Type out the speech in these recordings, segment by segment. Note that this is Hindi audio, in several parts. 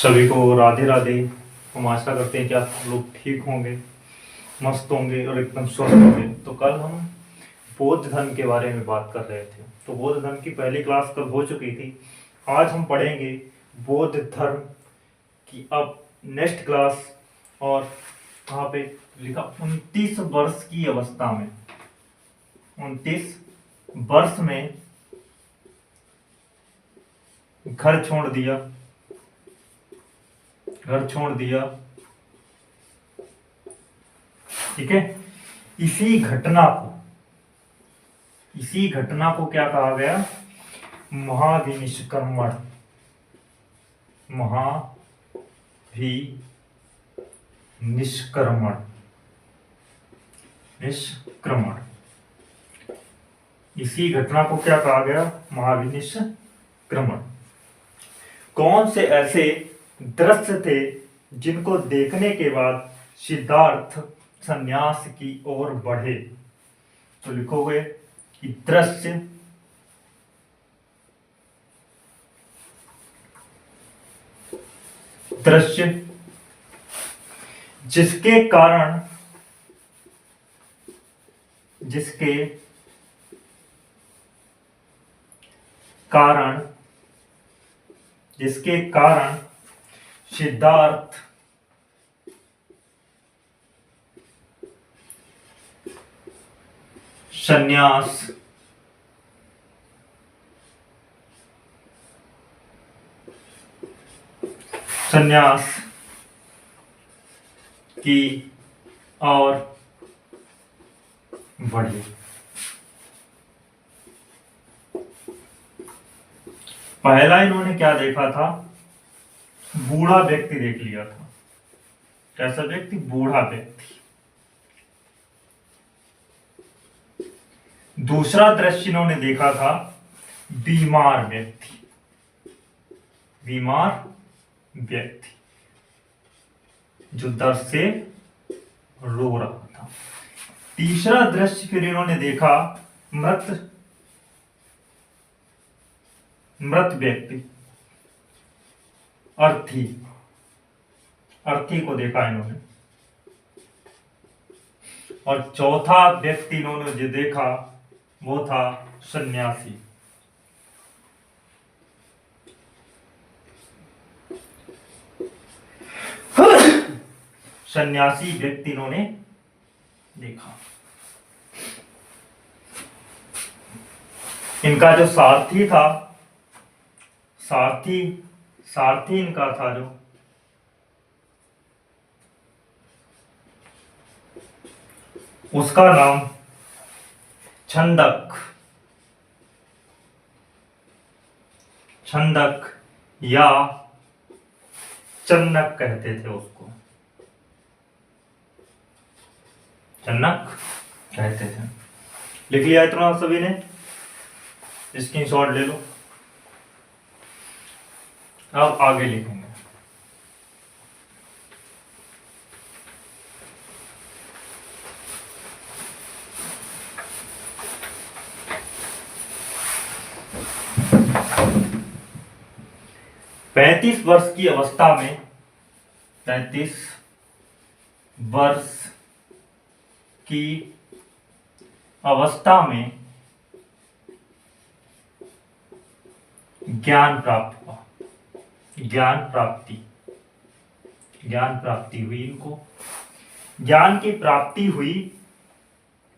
सभी को राधे राधे। हम आशा करते हैं कि आप लोग ठीक होंगे, मस्त होंगे और एकदम स्वस्थ होंगे। तो कल हम बौद्ध धर्म के बारे में बात कर रहे थे। तो बौद्ध धर्म की पहली क्लास कल हो चुकी थी। आज हम पढ़ेंगे बौद्ध धर्म की अब नेक्स्ट क्लास। और वहाँ पे लिखा 29 वर्ष की अवस्था में, 29 वर्ष में घर छोड़ दिया, घर छोड़ दिया। ठीक है। इसी घटना को क्या कहा गया? महाविनिष्क्रमण। महाविनिष्क्रमण, निष्क्रमण। इसी घटना को क्या कहा गया? महाविनिष्क्रमण। कौन से ऐसे दृश्य थे जिनको देखने के बाद सिद्धार्थ संन्यास की ओर बढ़े? तो लिखोगे कि दृश्य जिसके कारण सिद्धार्थ संन्यास की ओर बढ़े। पहला इन्होंने क्या देखा था? बूढ़ा व्यक्ति देख लिया था। कैसा व्यक्ति? बूढ़ा व्यक्ति। दूसरा दृश्य इन्होंने देखा था बीमार व्यक्ति, जो दर्द से रो रहा था। तीसरा दृश्य फिर इन्होंने देखा मृत व्यक्ति, अर्थी को देखा इन्होंने। और चौथा व्यक्ति इन्होंने जो देखा वो था सन्यासी। सन्यासी व्यक्ति इन्होंने देखा। इनका जो सारथी था, सारथी इनका था जो, उसका नाम छंदक या चन्नक कहते थे उसको। चन्नक कहते थे। लिख लिया इतना सभी ने? स्क्रीनशॉट ले लो। अब आगे लिखेंगे। पैंतीस वर्ष की अवस्था में, 35 वर्ष की अवस्था में ज्ञान प्राप्ति हुई इनको। ज्ञान की प्राप्ति हुई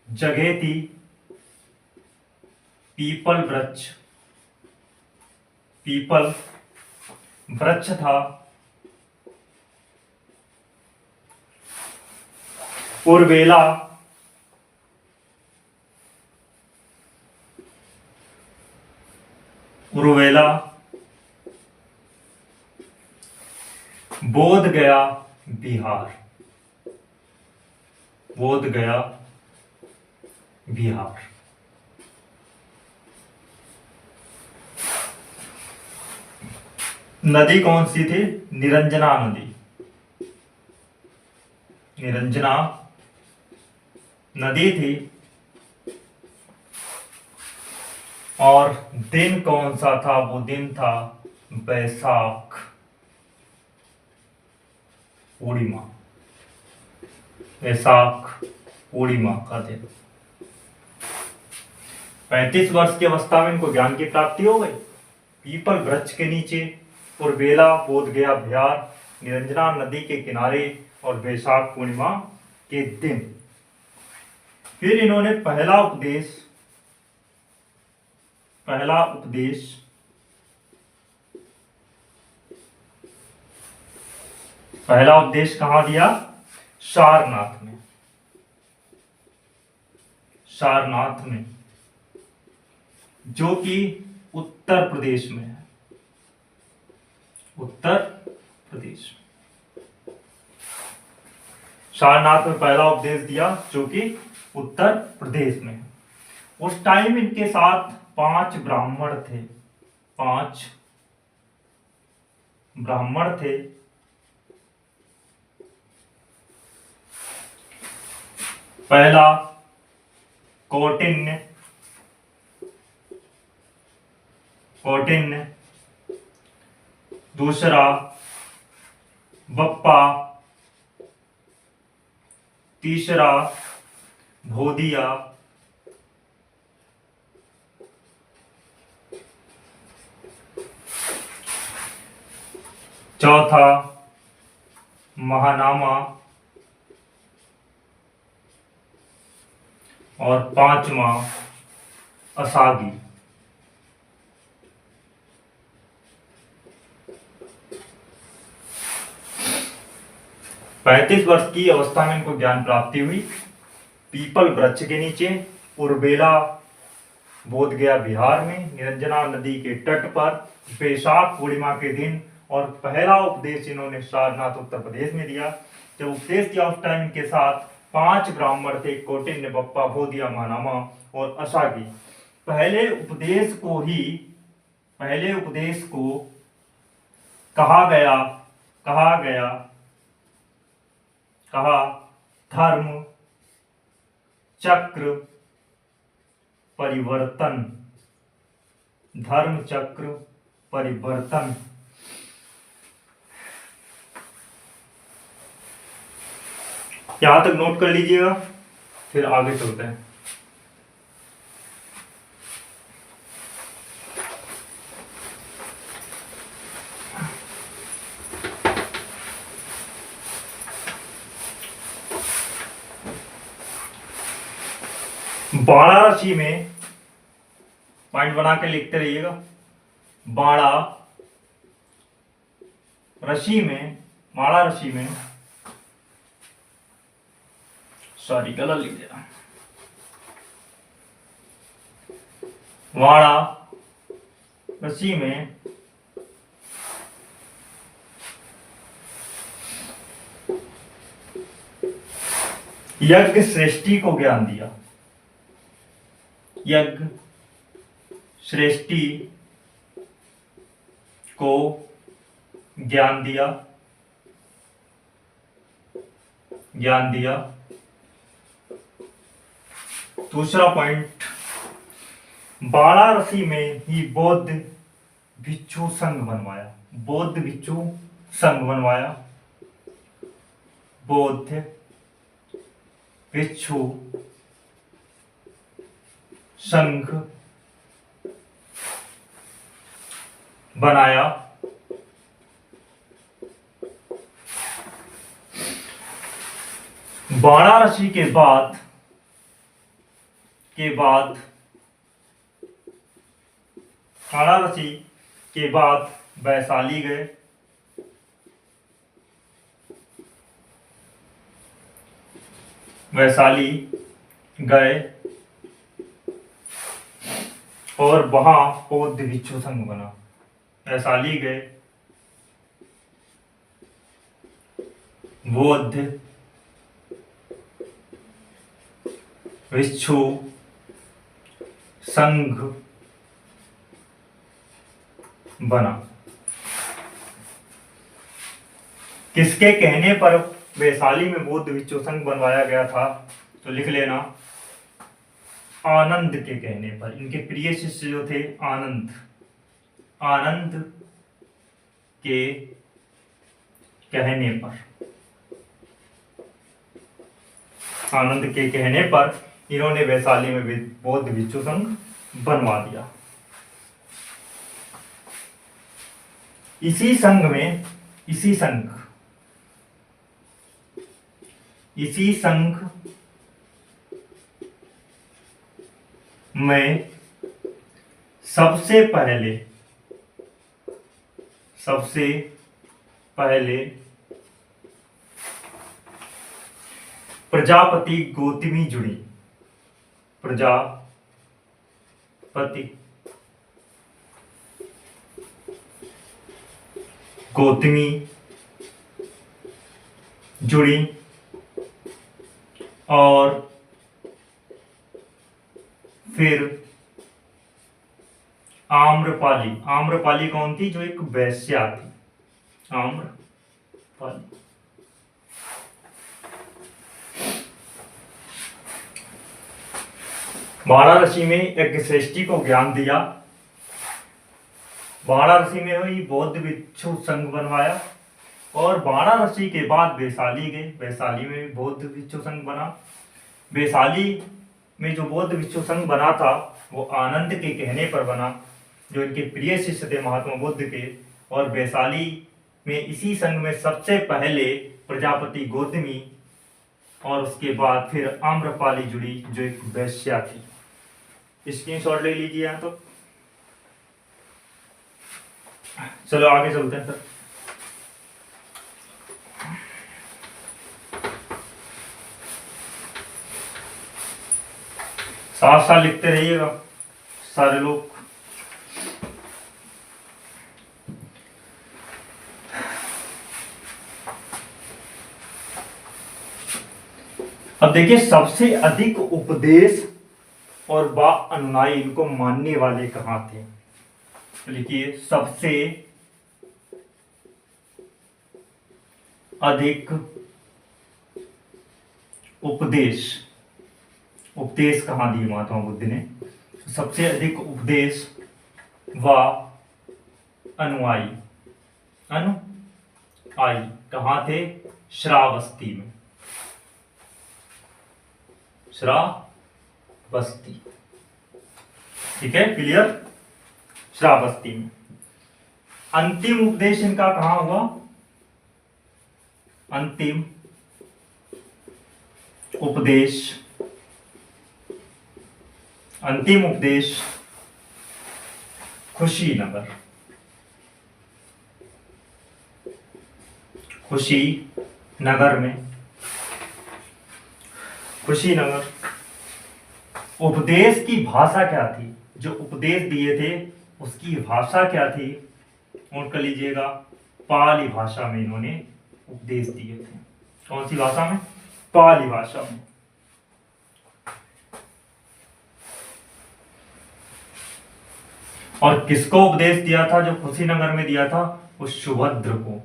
जगह थी पीपल वृक्ष था। उर्वेला बोध गया बिहार। नदी कौन सी थी? निरंजना नदी थी। और दिन कौन सा था? वो दिन था बैसाख। पूर्णिमा, वैशाख पूर्णिमा का दिन। 35 वर्ष की अवस्था में इनको ज्ञान की प्राप्ति हो गई। पीपल वृक्ष के नीचे उर्बेला बोध गया बिहार, निरंजना नदी के किनारे और वैशाख पूर्णिमा के दिन। फिर इन्होंने पहला उपदेश कहां दिया? सारनाथ में, जो कि उत्तर प्रदेश में है। उत्तर प्रदेश सारनाथ में पहला उपदेश दिया, जो कि उत्तर प्रदेश में है। उस टाइम इनके साथ 5 ब्राह्मण थे। 5 ब्राह्मण थे। पहला कौटिन्य, दूसरा बप्पा, तीसरा भोदिया, चौथा महानामा और 5वां असागी। पैंतीस वर्ष की अवस्था में इनको ज्ञान प्राप्ति हुई। पीपल वृक्ष के नीचे उर्बेला बोध गया बिहार में, निरंजना नदी के तट पर वैशाख पूर्णिमा के दिन। और पहला उपदेश इन्होंने सारनाथ उत्तर प्रदेश में दिया। जब उपदेश दिया उस टाइम के साथ 5 ब्राह्मण थे, कौटिन्य, बप्पा, भोदिया, महानामा और असागी। पहले उपदेश को कहा धर्म चक्र परिवर्तन। यहां तक नोट कर लीजिएगा, फिर आगे चलते हैं। वाराणसी में पॉइंट बना के लिखते रहिएगा। वाराणसी में सॉरी गलत लिख दिया। वाराणसी में यज्ञ श्रेष्ठी को ज्ञान दिया। यज्ञ श्रेष्ठी को ज्ञान दिया। दूसरा पॉइंट, वाराणसी में ही बौद्ध भिक्षु संघ बनवाया। बौद्ध भिक्षु संघ बनाया। वाराणसी के बाद वैशाली गए। और वहां बौद्ध भिक्षु संघ बना। वैशाली गए, बौद्ध भिक्षु संघ बना। किसके कहने पर वैशाली में बौद्ध भिक्षु संघ बनवाया गया था? तो लिख लेना, आनंद के कहने पर। इनके प्रिय शिष्य जो थे आनंद के कहने पर आनंद के कहने पर इन्होंने वैशाली में बौद्ध भिक्षु संघ बनवा दिया। इसी संघ में सबसे पहले प्रजापति गौतमी जुड़ी। प्रजापति गौतमी जुड़ी और फिर आम्रपाली कौन थी? जो एक वैश्या थी, आम्रपाली। वाराणसी में यज्ञ श्रेष्ठी को ज्ञान दिया। वाराणसी में वही बौद्ध भिक्षु संघ बनवाया और वाराणसी के बाद वैशाली गए। वैशाली में बौद्ध भिक्षु संघ बना। वैशाली में जो बौद्ध भिक्षु संघ बना था वो आनंद के कहने पर बना, जो इनके प्रिय शिष्य थे महात्मा बुद्ध के। और वैशाली में इसी संघ में सबसे पहले प्रजापति गौतमी और उसके बाद फिर आम्रपाली जुड़ी, जो एक वैश्या थी। स्क्रीनशॉट ले लीजिए यहाँ। तो चलो आगे चलते हैं सर। साथ साथ लिखते रहिएगा सारे लोग। अब देखिए, सबसे अधिक उपदेश और बा अनुयायी इनको मानने वाले कहां थे? लिखिए, सबसे अधिक उपदेश कहां दिए महात्मा बुद्ध ने? सबसे अधिक उपदेश व अनुयायी कहां थे? श्रावस्ती में। श्रावस्ती, ठीक है, क्लियर? श्रावस्ती में। अंतिम उपदेश इनका कहां हुआ? अंतिम उपदेश कुशीनगर में। कुशीनगर। उपदेश की भाषा क्या थी? जो उपदेश दिए थे उसकी भाषा क्या थी? नोट कर लीजिएगा, पाली भाषा में इन्होंने उपदेश दिए थे। कौन सी भाषा में? पाली भाषा में। और किसको उपदेश दिया था? जो कुशीनगर में दिया था वो सुभद्र को।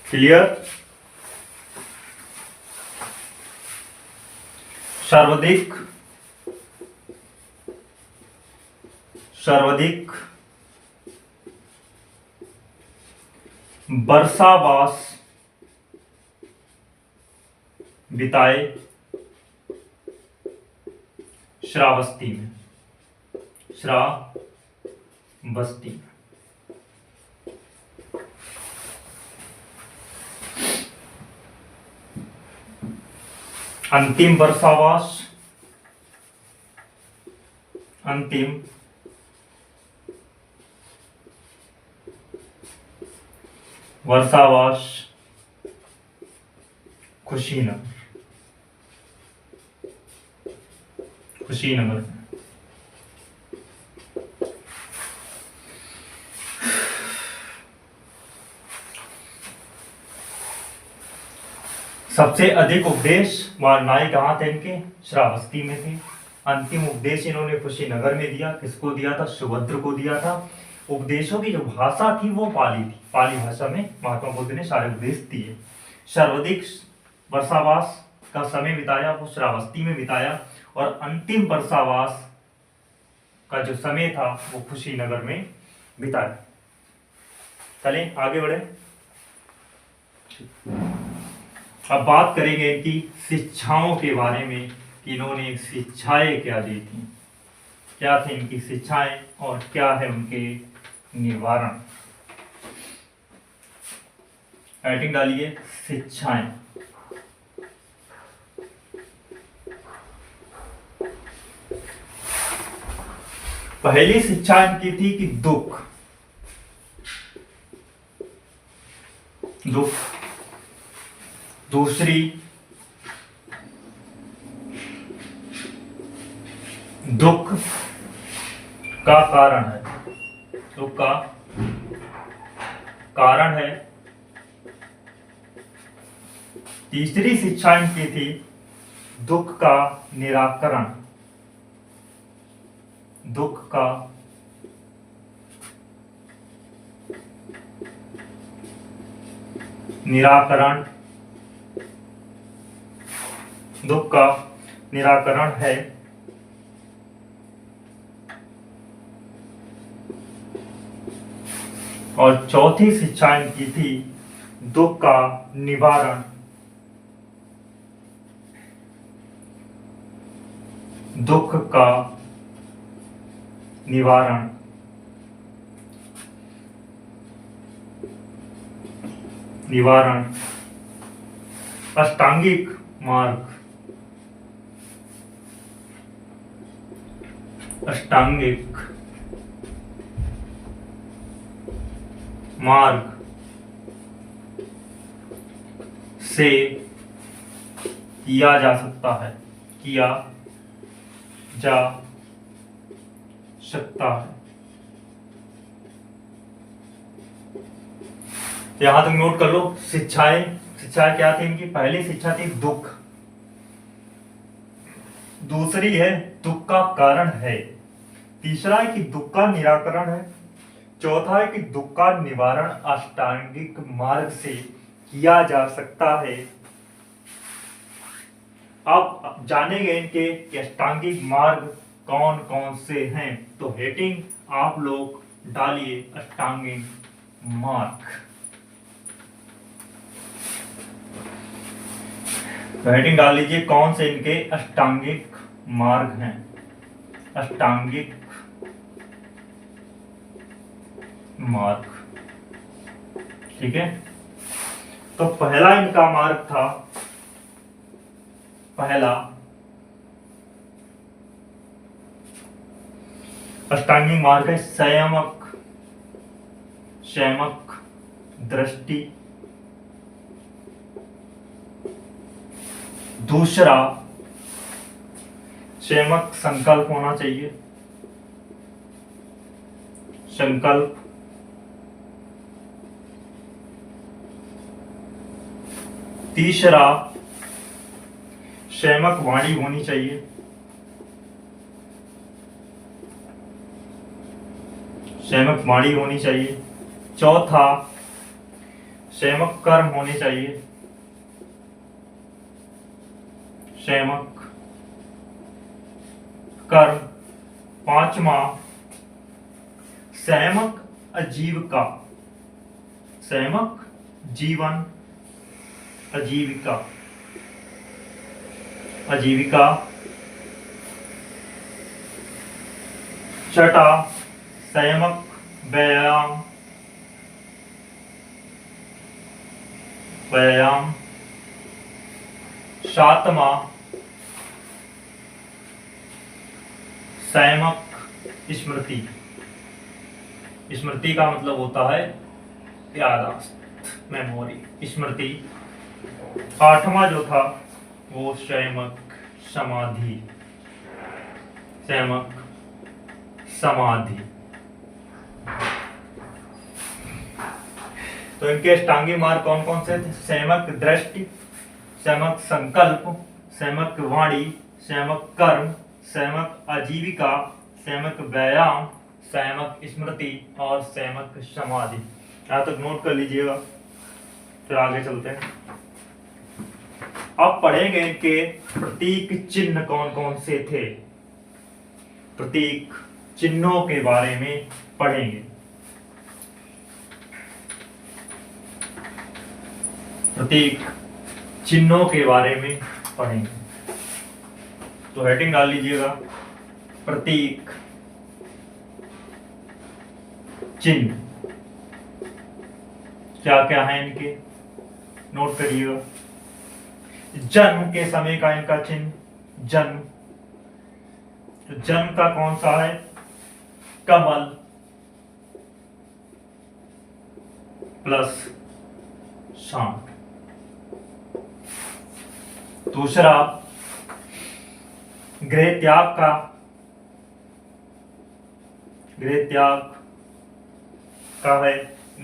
क्लियर? सर्वाधिक वर्षावास बिताए श्रावस्ती में। अंतिम वर्षावास कुशीनगर। सबसे अधिक उपदेश वारनाई कहाँ थे इनके? श्रावस्ती में थे। अंतिम उपदेश इन्होंने कुशीनगर में दिया। किसको दिया था? सुभद्र को दिया था। उपदेशों की जो भाषा थी वो पाली थी। पाली भाषा में महात्मा बुद्ध ने सारे उपदेश दिए। सर्वाधिक वर्षावास का समय बिताया वो श्रावस्ती में बिताया और अंतिम वर्षावास का जो समय था वो कुशीनगर में बिताया। चलें आगे बढ़े। अब बात करेंगे कि शिक्षाओं के बारे में कि इन्होंने शिक्षाएं क्या दी थी, क्या थे इनकी शिक्षाएं और क्या है उनके निवारण। हेडिंग डालिए शिक्षाएं। पहली शिक्षा इनकी थी कि दुख, दुख। दूसरी दुख का कारण है, दुख का कारण है। तीसरी शिक्षा इनकी थी दुख का निराकरण, दुख का निराकरण, दुख का निराकरण है। और चौथी शिक्षा इनकी थी दुख का निवारण, दुख का निवारण। निवारण अष्टांगिक मार्ग, अष्टांगिक मार्ग से किया जा सकता है, किया जा सकता है। यहां तक नोट कर लो। शिक्षाएं, शिक्षाएं क्या थी इनकी? पहली शिक्षा थी दुख, दूसरी है दुख का कारण है, तीसरा है कि दुख का निराकरण है, चौथा है कि दुख का निवारण अष्टांगिक मार्ग से किया जा सकता है। अब जानेंगे इनके अष्टांगिक मार्ग कौन कौन से हैं। तो हेडिंग आप लोग डालिए अष्टांगिक मार्ग। तो हेडिंग डाल लीजिए कौन से इनके अष्टांगिक मार्ग हैं, अष्टांगिक मार्ग। ठीक है, तो पहला इनका मार्ग था, पहला अष्टांगिक मार्ग है संयमक, संयमक दृष्टि। दूसरा संयमक संकल्प होना चाहिए, संकल्प। तीसरा संयमक वाणी होनी चाहिए, संयमक वाणी होनी चाहिए। चौथा संयमक कर्म होने चाहिए, संयमक कर्म। पांचवा संयमक आजीविका, संयमक जीवन, आजीविका, आजीविका। छठा संयमक व्यायाम, व्यायाम। सातवां संयमक स्मृति, स्मृति का मतलब होता है याददाश्त, मेमोरी, स्मृति। आठवां जो था वो संयमक समाधि, संयमक समाधि। तो इनके अष्टांगिक मार्ग कौन कौन से थे? संयमक दृष्टि, संयमक संकल्प, संयमक वाणी, संयमक कर्म, संयमक आजीविका, संयमक व्यायाम, संयमक स्मृति और संयमक समाधि। यहां तक नोट कर लीजिएगा, फिर आगे चलते हैं। अब पढ़ेंगे इनके प्रतीक चिन्ह कौन कौन से थे, प्रतीक चिन्हों के बारे में पढ़ेंगे। प्रतीक चिन्हों के बारे में पढ़ेंगे। तो हेडिंग डाल लीजिएगा, प्रतीक चिन्ह क्या क्या है इनके, नोट करिएगा। जन्म के समय का इनका चिन्ह, जन्म, तो जन्म का कौन सा है, कमल प्लस सांड। दूसरा गृह त्याग का, गृह त्याग का है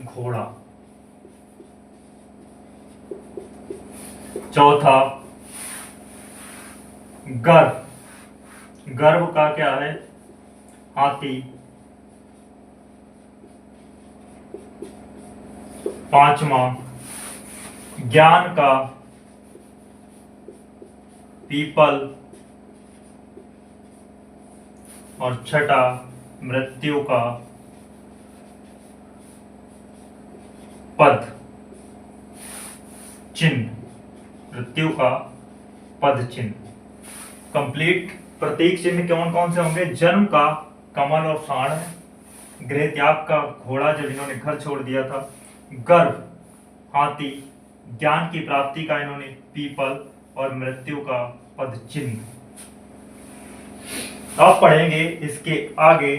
घोड़ा। चौथा गर्भ, गर्भ का क्या है, हाथी। पांचवा ज्ञान का पीपल, और छठा मृत्यु का पद चिन्ह, मृत्यु का पद चिन्ह। कंप्लीट प्रतीक चिन्ह कौन कौन से होंगे, जन्म का कमल और सांड है, गृह त्याग का घोड़ा जब इन्होंने घर छोड़ दिया था, गर्भ हाथी, ज्ञान की प्राप्ति का इन्होंने पीपल, और मृत्यु का पद चिन्ह। अब पढ़ेंगे इसके आगे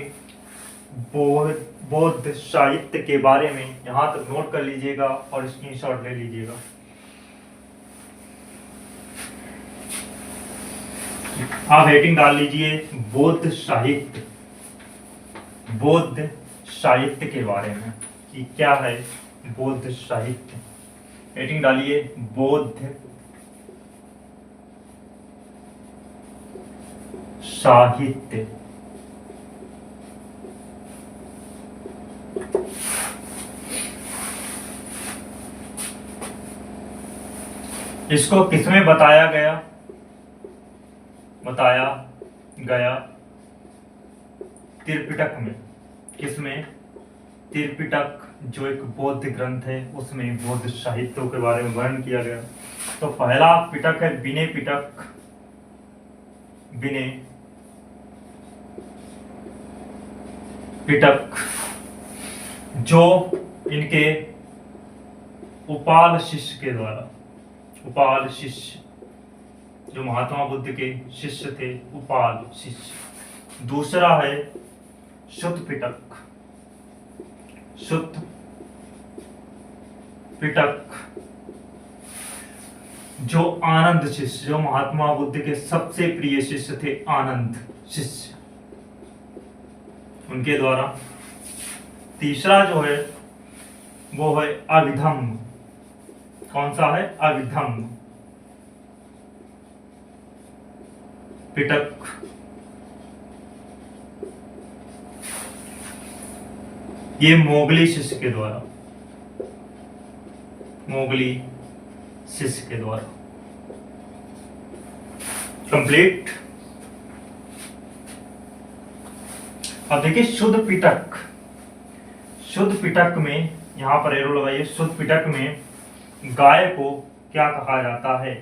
बौद्ध साहित्य के बारे में। यहां तक नोट कर लीजिएगा और स्क्रीनशॉट ले लीजिएगा। आप हेडिंग डाल लीजिए, बौद्ध साहित्य, बौद्ध साहित्य के बारे में कि क्या है बौद्ध साहित्य। हेडिंग डालिए, बौद्ध साहित्य। इसको किसमें बताया गया, बताया गया त्रिपिटक में। किसमें, त्रिपिटक जो एक बौद्ध ग्रंथ है उसमें बौद्ध साहित्यों के बारे में वर्णन किया गया। तो पहला पिटक है विनय पिटक, विनय पिटक, जो इनके उपाल शिष्य के द्वारा, उपाल शिष्य जो महात्मा बुद्ध के शिष्य थे, उपाल शिष्य। दूसरा है शुद्ध पिटक, शुद्ध पिटक जो आनंद शिष्य, जो महात्मा बुद्ध के सबसे प्रिय शिष्य थे, आनंद शिष्य, उनके द्वारा। तीसरा जो है वो है अभिधम्म। कौन सा है, अभिधम्म पिटक। ये मोगली शिष्य के द्वारा, मोगली शिष्य के द्वारा। कंप्लीट। अब देखिए शुद्ध पिटक, शुद्ध पिटक में यहां पर एरो लगाइए। शुद्ध पिटक में गाय को क्या कहा जाता है,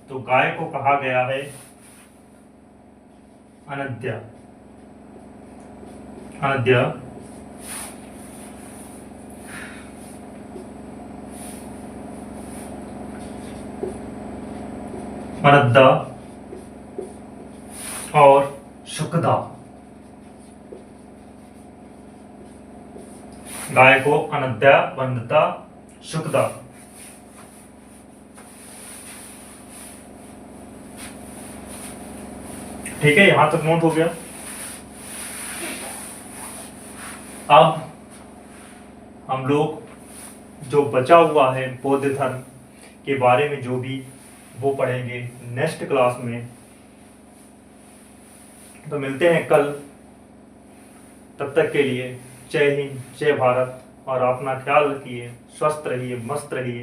तो गाय को कहा गया है अनद्या, अनद्या। अनद्दा और शुकदा। गाय को अनद्या, वंदता, शुकदा। ठीक है, यहां तक नोट हो गया। अब हम लोग जो बचा हुआ है बौद्ध धर्म के बारे में जो भी वो पढ़ेंगे नेक्स्ट क्लास में। तो मिलते हैं कल, तब तक के लिए जय हिंद, जय भारत, और अपना ख्याल रखिए, स्वस्थ रहिए, मस्त रहिए।